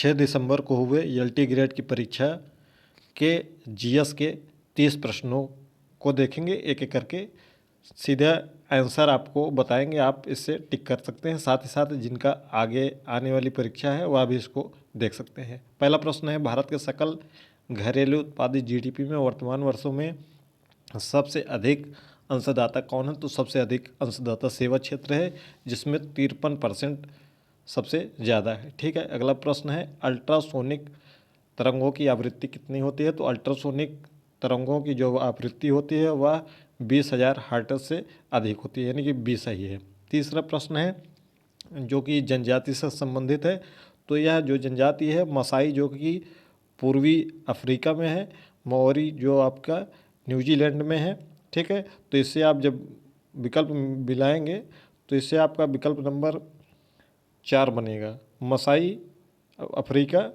6 दिसंबर को हुए LT grade की परीक्षा के जीएस के 30 प्रश्नों को देखेंगे एक एक करके। सीधा आंसर आपको बताएंगे, आप इससे टिक कर सकते हैं। साथ ही साथ जिनका आगे आने वाली परीक्षा है वह भी इसको देख सकते हैं। पहला प्रश्न है, भारत के सकल घरेलू उत्पादित जीडीपी में वर्तमान वर्षों में सबसे अधिक अंशदाता कौन है? तो सबसे अधिक अंशदाता सेवा क्षेत्र है, जिसमें 53% सबसे ज़्यादा है। ठीक है, अगला प्रश्न है, अल्ट्रासोनिक तरंगों की आवृत्ति कितनी होती है? तो अल्ट्रासोनिक तरंगों की जो आवृत्ति होती है वह 20,000 हर्ट्ज से अधिक होती है, यानी कि 20 ही है। तीसरा प्रश्न है जो कि जनजाति से संबंधित है, तो यह जो जनजाति है मसाई, जो कि पूर्वी अफ्रीका में है, माओरी जो आपका न्यूजीलैंड में है। ठीक है, तो इससे आप जब विकल्प मिलाएंगे तो इससे आपका विकल्प नंबर 4 बनेगा। मसाई अफ्रीका,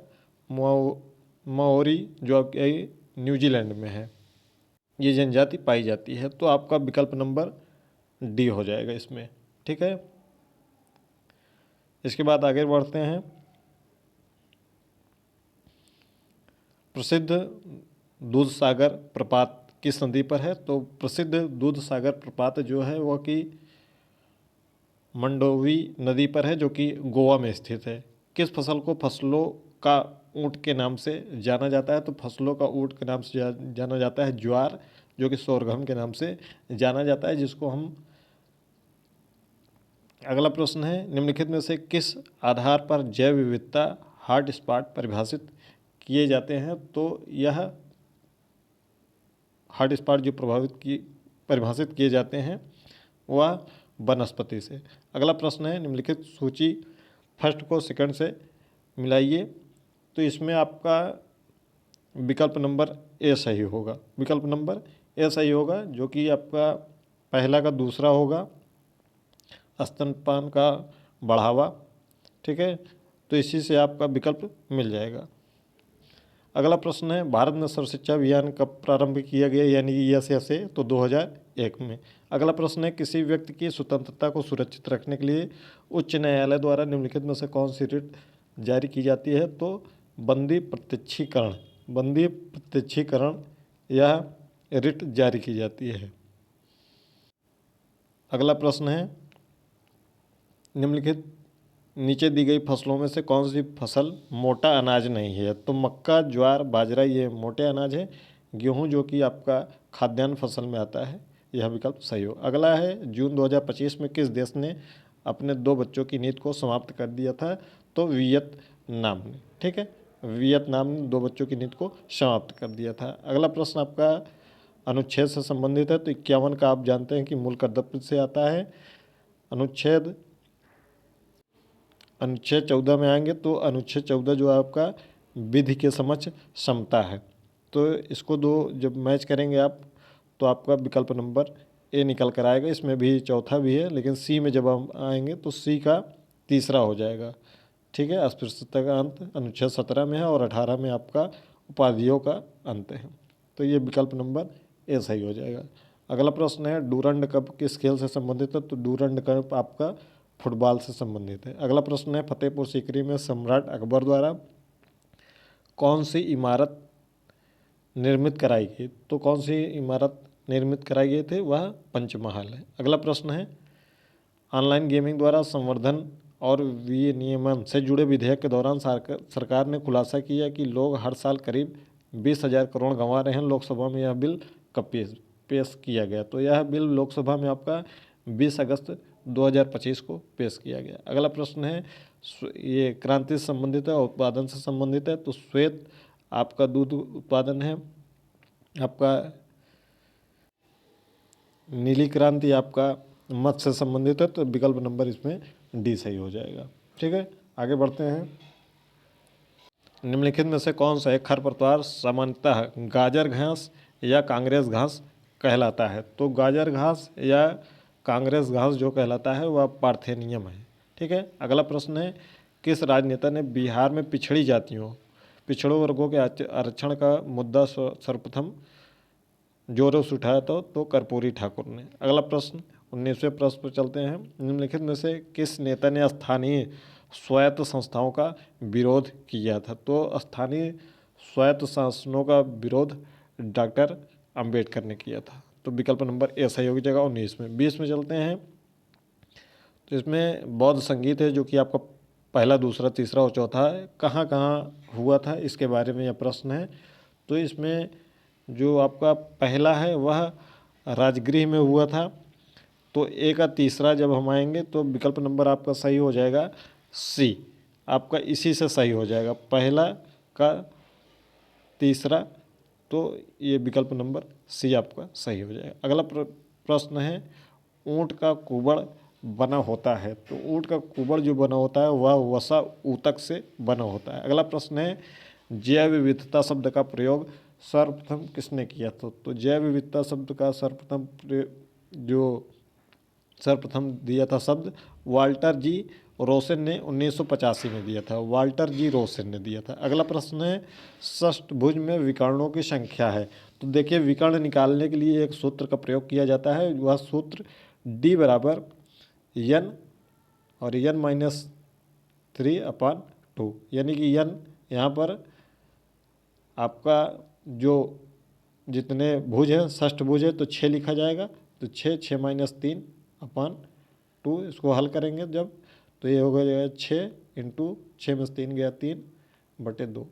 माओरी जो आपके न्यूजीलैंड में है, ये जनजाति पाई जाती है। तो आपका विकल्प नंबर डी हो जाएगा इसमें। ठीक है, इसके बाद आगे बढ़ते हैं। प्रसिद्ध दूध सागर प्रपात किस नदी पर है? तो प्रसिद्ध दूध सागर प्रपात जो है वह कि मंडोवी नदी पर है, जो कि गोवा में स्थित है। किस फसल को फसलों का ऊँट के नाम से जाना जाता है? तो फसलों का ऊँट के नाम से जाना जाता है ज्वार, जो कि सोरगम के नाम से जाना जाता है, जिसको हम। अगला प्रश्न है, निम्नलिखित में से किस आधार पर जैव विविधता हॉटस्पॉट परिभाषित किए जाते हैं? तो यह हॉटस्पॉट जो परिभाषित किए जाते हैं वह वनस्पति से। अगला प्रश्न है, निम्नलिखित सूची फर्स्ट को सेकंड से मिलाइए। तो इसमें आपका विकल्प नंबर ए सही होगा। विकल्प नंबर ए सही होगा, जो कि आपका पहला का दूसरा होगा, स्तनपान का बढ़ावा। ठीक है, तो इसी से आपका विकल्प मिल जाएगा। अगला प्रश्न है, भारत में सर्व शिक्षा अभियान कब प्रारंभ किया गया, यानी कि यस से? तो 2001 में। अगला प्रश्न है, किसी व्यक्ति की स्वतंत्रता को सुरक्षित रखने के लिए उच्च न्यायालय द्वारा निम्नलिखित में से कौन सी रिट जारी की जाती है? तो बंदी प्रत्यक्षीकरण। बंदी प्रत्यक्षीकरण यह रिट जारी की जाती है। अगला प्रश्न है, निम्नलिखित नीचे दी गई फसलों में से कौन सी फसल मोटा अनाज नहीं है? तो मक्का, ज्वार, बाजरा ये मोटे अनाज है। गेहूं जो कि आपका खाद्यान्न फसल में आता है, यह विकल्प सही हो। अगला है, जून 2025 में किस देश ने अपने 2 बच्चों की नीति को समाप्त कर दिया था? तो वियतनाम ने। ठीक है, वियतनाम ने 2 बच्चों की नीति को समाप्त कर दिया था। अगला प्रश्न आपका अनुच्छेद से संबंधित है। तो 51 का आप जानते हैं कि मूल कर्तव्य से आता है। अनुच्छेद 14 में आएंगे तो अनुच्छेद 14 जो आपका विधि के समक्ष समता है। तो इसको दो जब मैच करेंगे आप, तो आपका विकल्प नंबर ए निकल कर आएगा। इसमें भी चौथा भी है, लेकिन सी में जब हम आएंगे तो सी का तीसरा हो जाएगा। ठीक है, अस्पृश्यता का अंत अनुच्छेद 17 में है और 18 में आपका उपाधियों का अंत है। तो ये विकल्प नंबर ए सही हो जाएगा। अगला प्रश्न है, डूरंड कप किस खेल से संबंधित है? तो डूरंड कप आपका फुटबॉल से संबंधित है। अगला प्रश्न है, फतेहपुर सीकरी में सम्राट अकबर द्वारा कौन सी इमारत निर्मित कराई गई? तो कौन सी इमारत निर्मित कराई गई थी? वह पंचमहल है। अगला प्रश्न है, ऑनलाइन गेमिंग द्वारा संवर्धन और विनियमन से जुड़े विधेयक के दौरान सरकार ने खुलासा किया कि लोग हर साल करीब 20,000 करोड़ गंवा रहे हैं। लोकसभा में यह बिल कब पेश किया गया? तो यह बिल लोकसभा में आपका 20 अगस्त 2025 को पेश किया गया। अगला प्रश्न है, ये क्रांति से संबंधित है और उत्पादन से संबंधित है। तो श्वेत आपका दूध उत्पादन है, आपका नीली क्रांति आपका मत्स्य से संबंधित है। तो विकल्प नंबर इसमें डी सही हो जाएगा। ठीक है, आगे बढ़ते हैं। निम्नलिखित में से कौन सा एक खरपतवार सामान्यतः गाजर घास या कांग्रेस घास कहलाता है? तो गाजर घास या कांग्रेस घास जो कहलाता है वह पार्थेनियम है। ठीक है, अगला प्रश्न है, किस राजनेता ने बिहार में पिछड़ों वर्गों के आरक्षण का मुद्दा सर्वप्रथम जोरों से उठाया था? तो कर्पूरी ठाकुर ने। अगला प्रश्न 19वें प्रश्न पर चलते हैं। निम्नलिखित में से किस नेता ने स्थानीय स्वायत्त संस्थाओं का विरोध किया था। तो स्थानीय स्वायत्त संस्थानों का विरोध डॉक्टर अंबेडकर ने किया था। तो विकल्प नंबर ए सही हो जाएगा 19 में। 20 में चलते हैं। तो इसमें बौद्ध संगीत है जो कि आपका पहला, दूसरा, तीसरा और चौथा है। कहाँ कहाँ हुआ था इसके बारे में यह प्रश्न है। तो इसमें जो आपका पहला है वह राजगृह में हुआ था। तो ए का तीसरा जब हम आएंगे तो विकल्प नंबर आपका सही हो जाएगा सी, आपका इसी से सही हो जाएगा, पहला का तीसरा। तो ये विकल्प नंबर सी आपका सही हो जाएगा। अगला प्रश्न है ऊँट का कुबड़ बना होता है। तो ऊँट का कुबड़ जो बना होता है वह वसा ऊतक से बना होता है। अगला प्रश्न है जैव विविधता शब्द का प्रयोग सर्वप्रथम किसने किया था। तो जैव विविधता शब्द का सर्वप्रथम दिया था शब्द वाल्टर जी रोसेन ने 1985 में दिया था। वाल्टर जी रोसेन ने दिया था। अगला प्रश्न है षष्ठभुज में विकर्णों की संख्या है। तो देखिए विकर्ण निकालने के लिए एक सूत्र का प्रयोग किया जाता है। वह सूत्र D बराबर n और n-3/2, यानी कि n यहाँ पर आपका जो जितने भुज है षष्ठभुज है तो 6 लिखा जाएगा। तो 6/2 इसको हल करेंगे जब, तो ये हो गया 6 × 6 में 3 गया 3/2,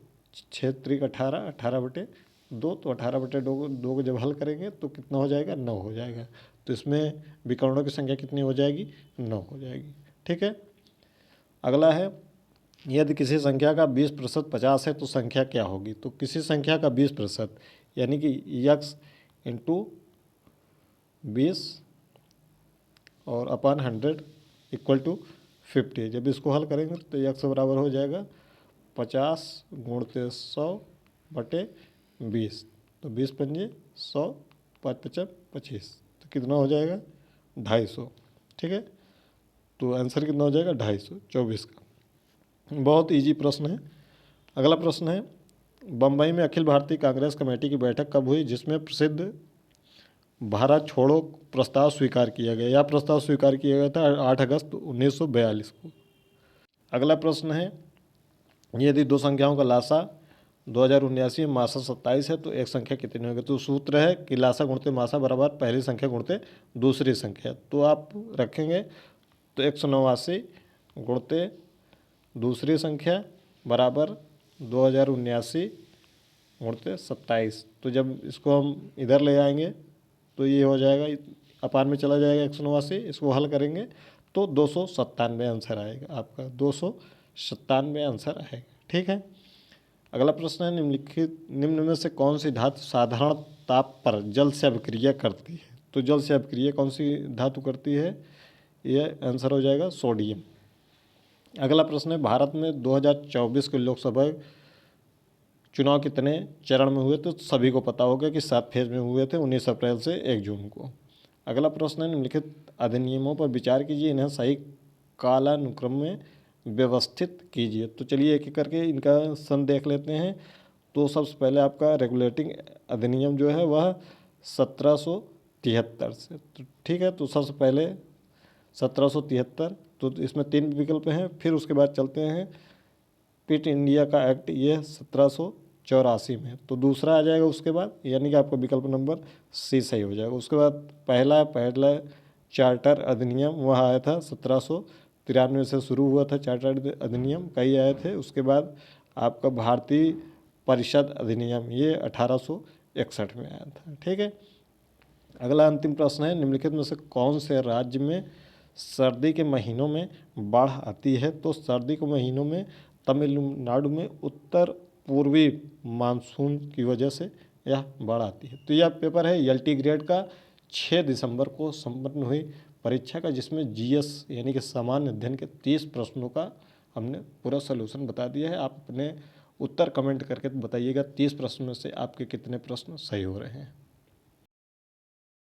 6 त्रिक 18, 18/2। तो 18/2 को जब हल करेंगे तो कितना हो जाएगा 9 हो जाएगा। तो इसमें विकर्णों की संख्या कितनी हो जाएगी 9 हो जाएगी। ठीक है। अगला है यदि किसी संख्या का 20% 50 है तो संख्या क्या होगी। तो किसी संख्या का 20% यानी कि x × 20 और अपन 100 = 50। जब इसको हल करेंगे तो x बराबर हो जाएगा 50 × 100/20। तो 20 पंजे 100, 5 × 25, तो कितना हो जाएगा 250। ठीक है। तो आंसर कितना हो जाएगा 250, 24 का। बहुत इजी प्रश्न है। अगला प्रश्न है बम्बई में अखिल भारतीय कांग्रेस कमेटी की बैठक कब हुई जिसमें प्रसिद्ध भारत छोड़ो प्रस्ताव स्वीकार किया गया। यह प्रस्ताव स्वीकार किया गया था 8 अगस्त 1942 को। अगला प्रश्न है यदि दो संख्याओं का लासा 2079 में मासा 27 है तो एक संख्या कितनी होगी। तो सूत्र है कि लासा गुणते मासा बराबर पहली संख्या गुणते दूसरी संख्या। तो आप रखेंगे तो 189 गुणते दूसरी संख्या बराबर 2079 गुणते 27। तो जब इसको हम इधर ले आएंगे तो ये हो जाएगा अपान में चला जाएगा 189, इसको हल करेंगे तो 297 आंसर आएगा आपका, 297 आंसर आएगा। ठीक है। अगला प्रश्न है निम्न में से कौन सी धातु साधारण ताप पर जल से अभिक्रिया करती है। तो जल से अभिक्रिया कौन सी धातु करती है, यह आंसर हो जाएगा सोडियम। अगला प्रश्न है भारत में 2024 के लोकसभा चुनाव कितने चरण में हुए। तो सभी को पता होगा कि 7 फेज में हुए थे, 19 अप्रैल से 1 जून को। अगला प्रश्न है निम्नलिखित अधिनियमों पर विचार कीजिए, इन्हें सही कालानुक्रम में व्यवस्थित कीजिए। तो चलिए एक एक करके इनका सन देख लेते हैं। तो सबसे पहले आपका रेगुलेटिंग अधिनियम जो है वह 1773 से। तो ठीक है। तो सबसे पहले 1773, तो इसमें 3 विकल्प हैं। फिर उसके बाद चलते हैं क्विट इंडिया का एक्ट, ये 1784 में। तो दूसरा आ जाएगा उसके बाद, यानी कि आपका विकल्प नंबर सी सही हो जाएगा। उसके बाद पहला चार्टर अधिनियम वह आया था 1793 से शुरू हुआ था। चार्टर अधिनियम कई आए थे। उसके बाद आपका भारतीय परिषद अधिनियम ये 1861 में आया था। ठीक है। अगला अंतिम प्रश्न है निम्नलिखित में से कौन से राज्य में सर्दी के महीनों में बाढ़ आती है। तो सर्दी के महीनों में तमिलनाडु में उत्तर पूर्वी मानसून की वजह से यह बाढ़ आती है। तो यह पेपर है LT ग्रेड का 6 दिसंबर को संपन्न हुई परीक्षा का, जिसमें GS यानी कि सामान्य अध्ययन के 30 प्रश्नों का हमने पूरा सलूशन बता दिया है। आप अपने उत्तर कमेंट करके बताइएगा 30 प्रश्नों में से आपके कितने प्रश्न सही हो रहे हैं।